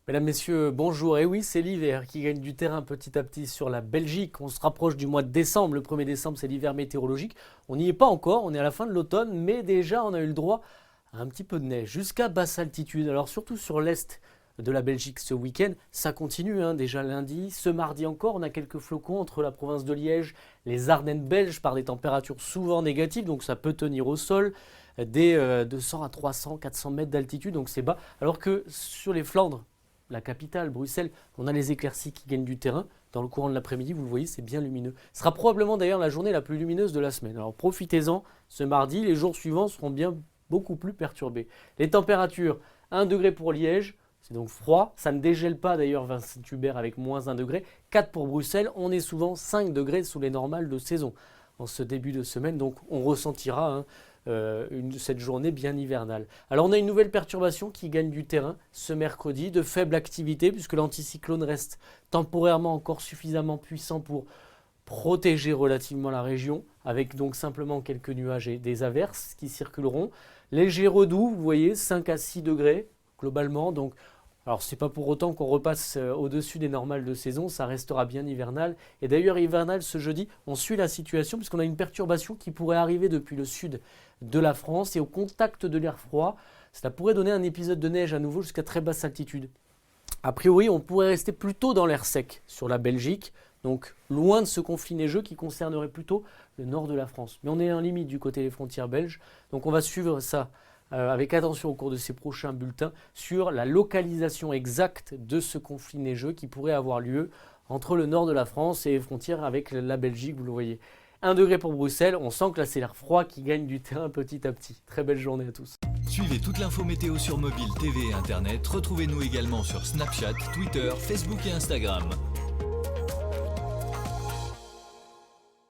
Mesdames, Messieurs, bonjour. Et oui, c'est l'hiver qui gagne du terrain petit à petit sur la Belgique. On se rapproche du mois de décembre. Le 1er décembre, c'est l'hiver météorologique. On n'y est pas encore, on est à la fin de l'automne, mais déjà on a eu le droit à un petit peu de neige jusqu'à basse altitude. Alors surtout sur l'est de la Belgique ce week-end, ça continue déjà lundi. Ce mardi encore, on a quelques flocons entre la province de Liège, les Ardennes belges par des températures souvent négatives, donc ça peut tenir au sol des 200 à 300, 400 mètres d'altitude, donc c'est bas. Alors que sur les Flandres, la capitale, Bruxelles, on a les éclaircies qui gagnent du terrain. Dans le courant de l'après-midi, vous le voyez, c'est bien lumineux. Ce sera probablement d'ailleurs la journée la plus lumineuse de la semaine. Alors profitez-en ce mardi, les jours suivants seront bien beaucoup plus perturbés. Les températures, 1 degré pour Liège, c'est donc froid. Ça ne dégèle pas d'ailleurs Saint-Hubert avec moins 1 degré. 4 pour Bruxelles, on est souvent 5 degrés sous les normales de saison en ce début de semaine. Donc on ressentira cette journée bien hivernale. Alors on a une nouvelle perturbation qui gagne du terrain ce mercredi, de faible activité puisque l'anticyclone reste temporairement encore suffisamment puissant pour protéger relativement la région, avec donc simplement quelques nuages et des averses qui circuleront. Léger redoux, vous voyez, 5 à 6 degrés globalement, donc alors c'est pas pour autant qu'on repasse au-dessus des normales de saison, ça restera bien hivernal. Et d'ailleurs hivernal ce jeudi, on suit la situation puisqu'on a une perturbation qui pourrait arriver depuis le sud de la France et au contact de l'air froid, ça pourrait donner un épisode de neige à nouveau jusqu'à très basse altitude. A priori, on pourrait rester plutôt dans l'air sec sur la Belgique, donc loin de ce conflit neigeux qui concernerait plutôt le nord de la France. Mais on est en limite du côté des frontières belges, donc on va suivre ça avec attention au cours de ces prochains bulletins sur la localisation exacte de ce conflit neigeux qui pourrait avoir lieu entre le nord de la France et les frontières avec la Belgique, vous le voyez. 1 degré pour Bruxelles, on sent que là c'est l'air froid qui gagne du terrain petit à petit. Très belle journée à tous. Suivez toute l'info météo sur mobile, TV et Internet. Retrouvez-nous également sur Snapchat, Twitter, Facebook et Instagram.